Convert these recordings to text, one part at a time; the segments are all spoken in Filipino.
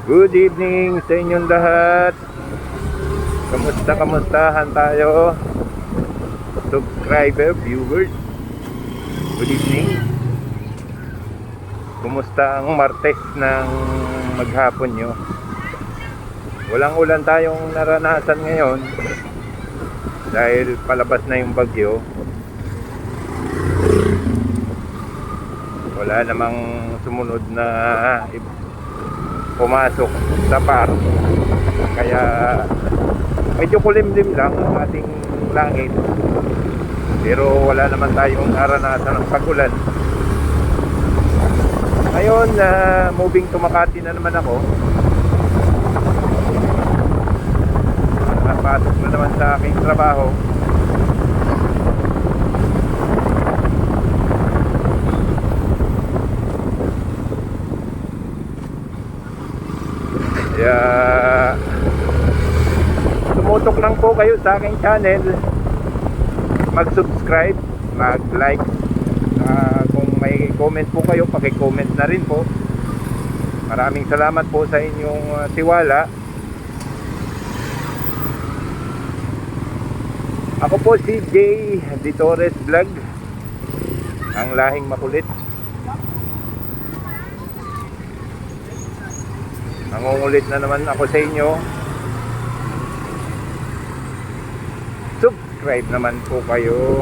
Good evening sa inyong lahat. Kamustahan tayo? Subscriber, viewers. Good evening. Kumusta ang Martes ng maghapon nyo? Walang ulan tayong naranasan ngayon dahil palabas na yung bagyo. Wala namang sumunod na pumasok sa par, kaya medyo kulimlim lang ang ating langit, pero wala naman tayong naranasan ng pag-ulan. Ngayon moving to Makati na naman ako. Napasok na naman sa aking trabaho. Kaya tumutok lang po kayo sa aking channel, mag-subscribe, mag-like, kung may comment po kayo, paki-comment na rin po. Maraming salamat po sa inyong tiwala. Ako po si Jay Ditores Vlog, ang lahing makulit. Nangungulit na naman ako sa inyo. Subscribe naman po kayo.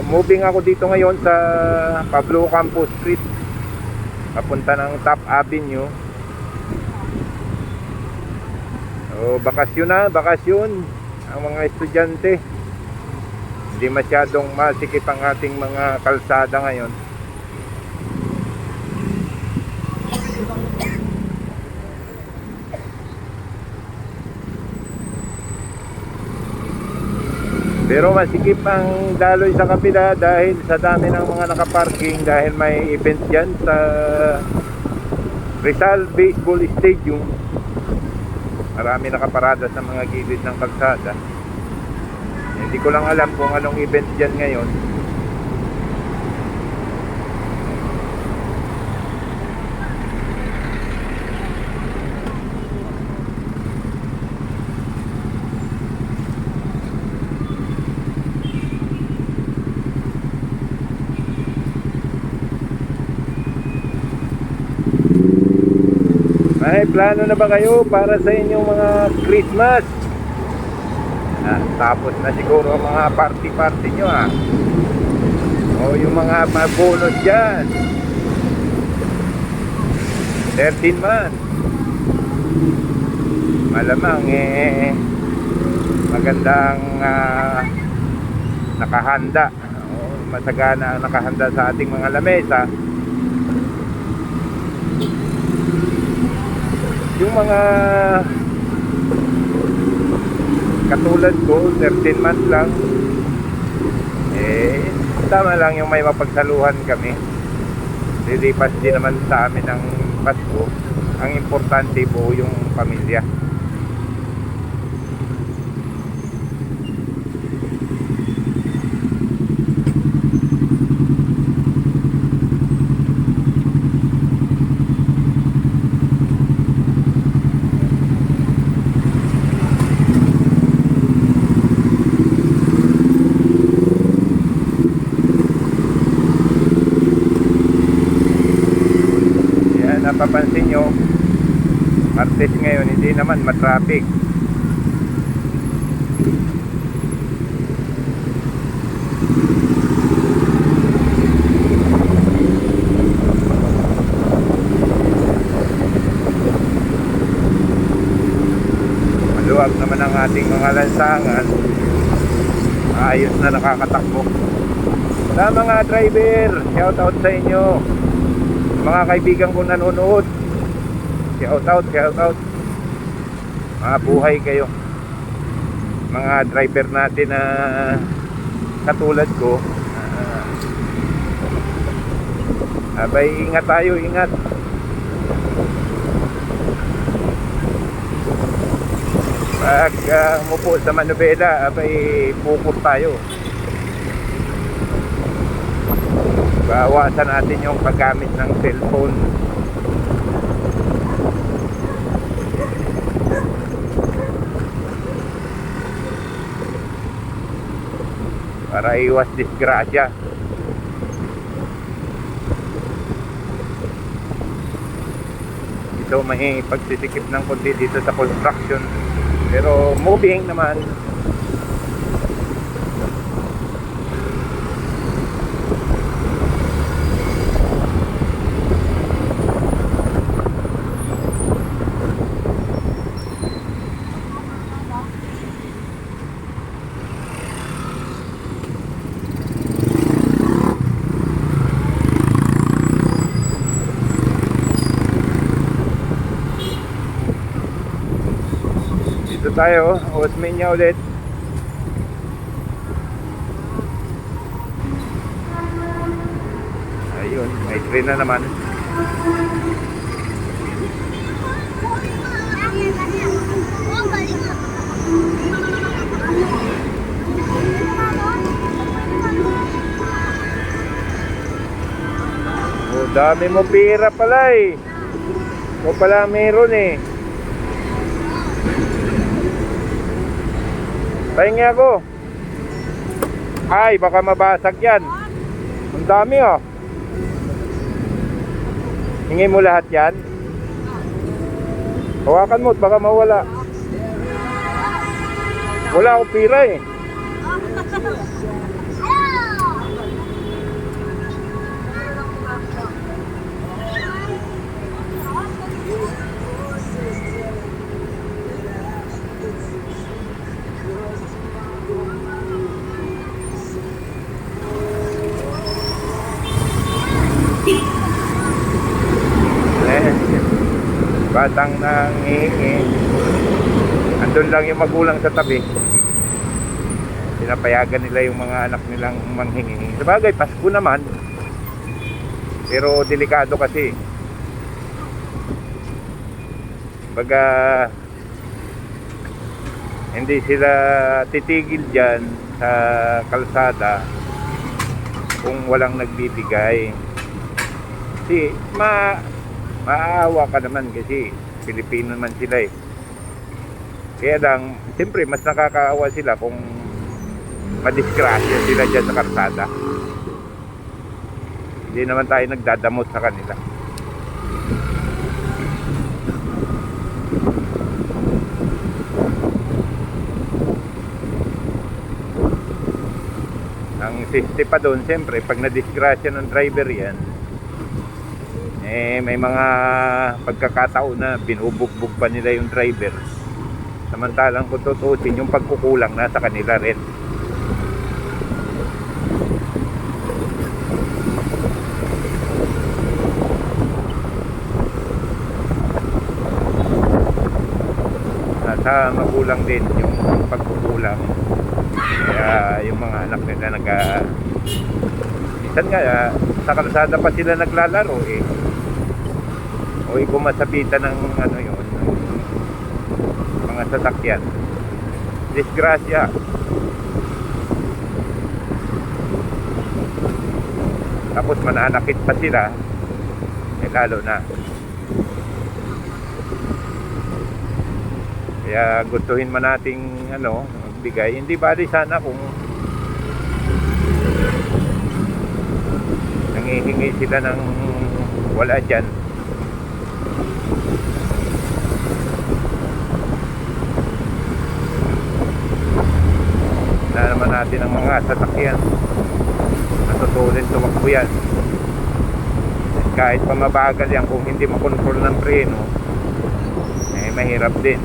Moving ako dito ngayon sa Pablo Ocampo Street, papunta ng Top Avenue. Bakasyon na, bakasyon ang mga estudyante. Hindi masyadong masikip ang ating mga kalsada ngayon. Pero masikip ang daloy sa kabila dahil sa dami ng mga nakaparking, dahil may event dyan sa Rizal Baseball Stadium. Marami nakaparada sa mga gilid ng kalsada. Hindi ko lang alam kung anong event dyan ngayon. May plano na ba kayo para sa inyong mga Christmas? Tapos na siguro ang mga party nyo o yung mga bonus dyan. 13 months, malamang magandang nakahanda, masagana ang nakahanda sa ating mga lamesa. Yung mga katulad ko, 13 months lang, tama lang yung may mapagsaluhan kami. Lilipas din naman sa amin ang Pasko. Ang importante po yung pamilya. Napapansin nyo, Martes ngayon, hindi naman matraffic. Maluwag naman ang ating mga lansangan. Ayos na nakakatakbo. Sa mga driver, shout out sa inyo. Mga kaibigan ko nanonood, shout out. Mga buhay kayo. Mga driver natin na katulad ko, abay, ingat tayo, ingat. Pag umupo sa manubela, abay, pukot tayo. bawasan natin yung paggamit ng cellphone. Para iwas disgrasya. So may pagsisikip ng konti dito sa construction, pero moving naman. Dito tayo, Osmeña ulit. Ayun, may train na naman. Oh, dami mo pira pala eh. O pala meron eh. Pahingi ako. Ay, baka mabasag yan. Ang dami oh. Hingi mo lahat yan. Hawakan mo, baka mawala. Wala akong pira eh. Batang nangihingi. Andun lang yung magulang sa tabi. Pinapayagan nila yung mga anak nilang manghingi. Sabagay, Pasko naman. Pero delikado kasi. Baga hindi sila titigil dyan sa kalsada kung walang nagbibigay. Kasi maawa ka naman kasi Pilipino naman sila eh. Kaya lang, siyempre mas nakakaawa sila kung madisgrasya sila dyan sa kalsada. Hindi naman tayo nagdadamot sa kanila. Ang safety pa doon, siyempre pag nadisgrasya ng driver yan, may mga pagkakataon na binubugbog pa nila yung driver. Samantalang kung tutusin, yung pagkukulang nasa kanila rin. Nasa magulang din yung pagkukulang. Kaya yung mga anak nila minsan nga sa kalsada pa sila naglalaro eh. O kumasapitan ng yun, mga sasakyan. Disgrasya. Tapos mananakit pa sila, eh lalo na. Kaya gustuhin man nating magbigay. Hindi bali sana kung nangihingi sila ng wala dyan. Na naman natin ang mga sasakyan, natutulin tumakbo yan. Kahit pa mabagal yan, kung hindi makontrol ng preno, eh mahirap din.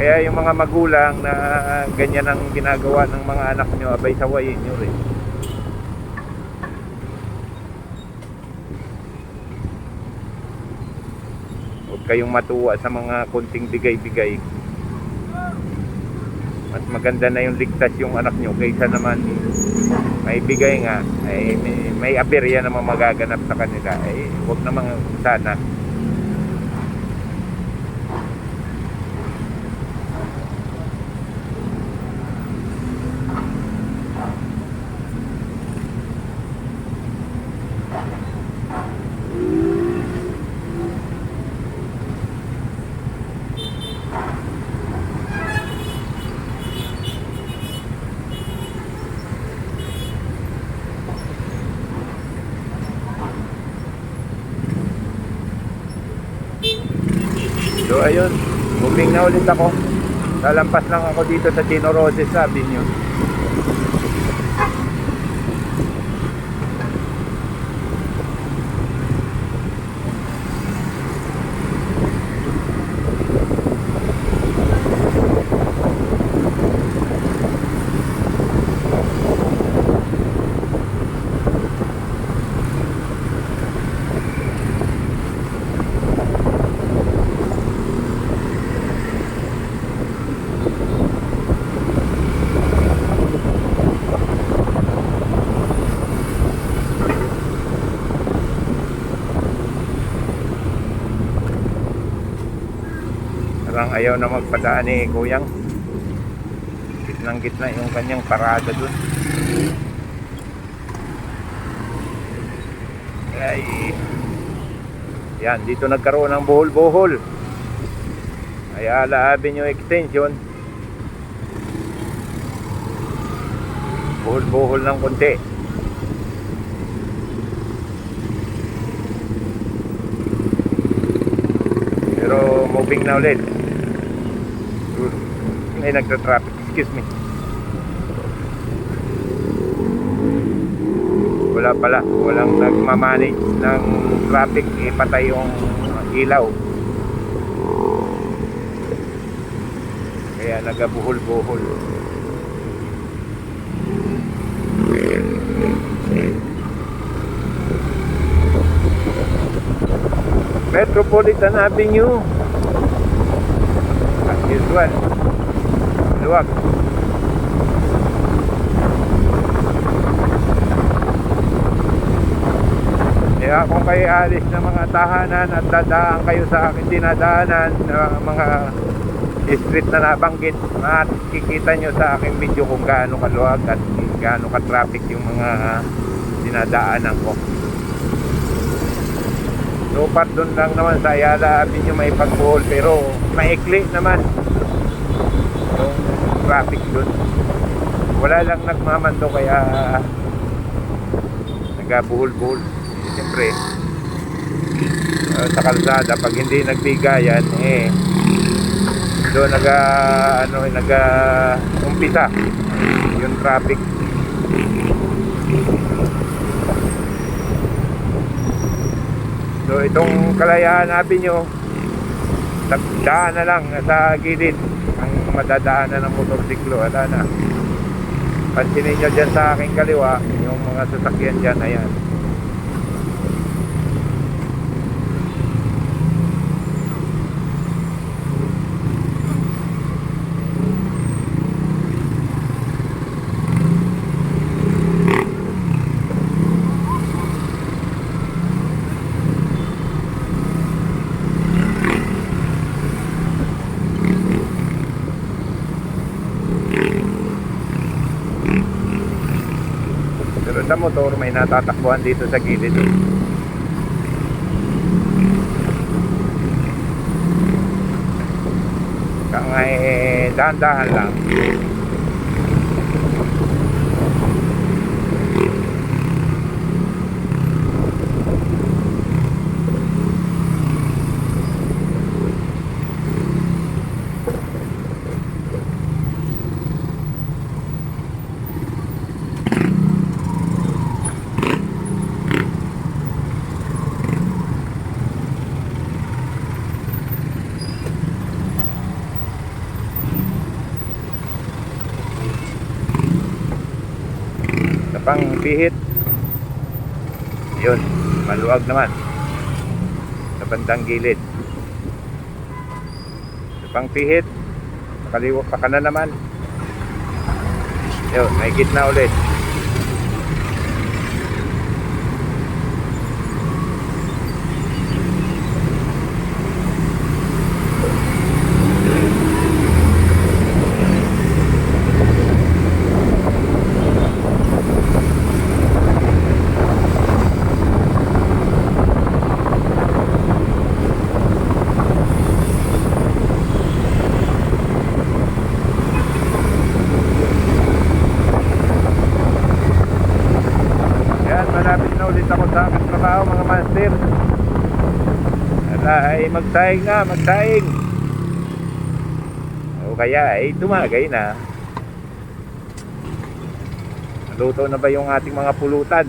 Kaya yung mga magulang na ganyan ang ginagawa ng mga anak nyo, abay sawayin nyo rin. Huwag kayong matuwa sa mga konting bigay-bigay. Mas maganda na yung ligtas yung anak nyo kaysa naman may bigay nga, ay may aberya naman magaganap sa kanila. Eh huwag naman sana. So ayun, moving na ulit ako. Lalampas lang ako dito sa Chino Roses Avenue. Parang ayaw na magpadaan ni Kuyang. Gitnang gitna yung kanyang parada dun. Ay, yan, dito nagkaroon ng buhol-buhol. Ayala Avenue Extension. Buhol-buhol ng konti. Pero moving na ulit. May nagtra-traffic, excuse me. Wala pala, walang nagmamanage ng traffic, patay yung ilaw. Kaya nagabuhol-buhol. Metropolitan Avenue, as usual, luwag. Kaya kung kayo alis ng mga tahanan at dadaan kayo sa akin dinadaanan mga street na nabanggit, makikita nyo sa aking video kung gaano kaluwag at gaano ka-traffic yung mga dinadaanan ko. So part doon lang naman sa Ayala Avenue may pagbuhol, pero maikli naman yung traffic doon. Wala lang nagmamando kaya nagabuhol-buhol. Siyempre sa kalsada pag hindi nagbigayan doon umpisa yung traffic. So itong Kalayaan Avenue, daan na lang sa gilid ang madadaanan ng motorsiklo. Wala na. Pansinin nyo dyan sa aking kaliwa, yung mga sasakyan dyan, ayan. Pero sa motor may natatakbuhan dito sa gilid. Kaya dahan-dahan lang. Pang pihit yun, maluwag naman sa bandang gilid. Sa pang pihit sa kaliwa pa kanan naman yun, may gitna ulit. Malapit na ulit ako sa aking trabaho mga master. Ay magsaing na, magsaing. kaya ay tumagay na. Luto na ba yung ating mga pulutan?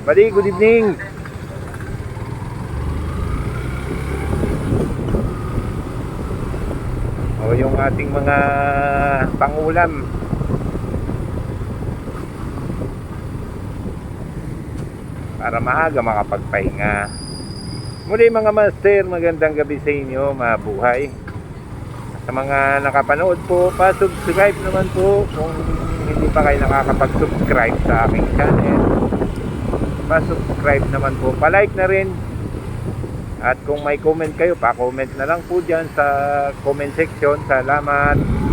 Buddy, good evening. O yung ating mga pangulam. Para maaga makapagpahinga. Muli mga master, magandang gabi sa inyo, mabuhay. Sa mga nakapanood po, pa-subscribe naman po kung hindi pa kayo nakakapag-subscribe sa aking channel. Pa-subscribe naman po, pa-like na rin. At kung may comment kayo, pa-comment na lang po dyan sa comment section. Salamat.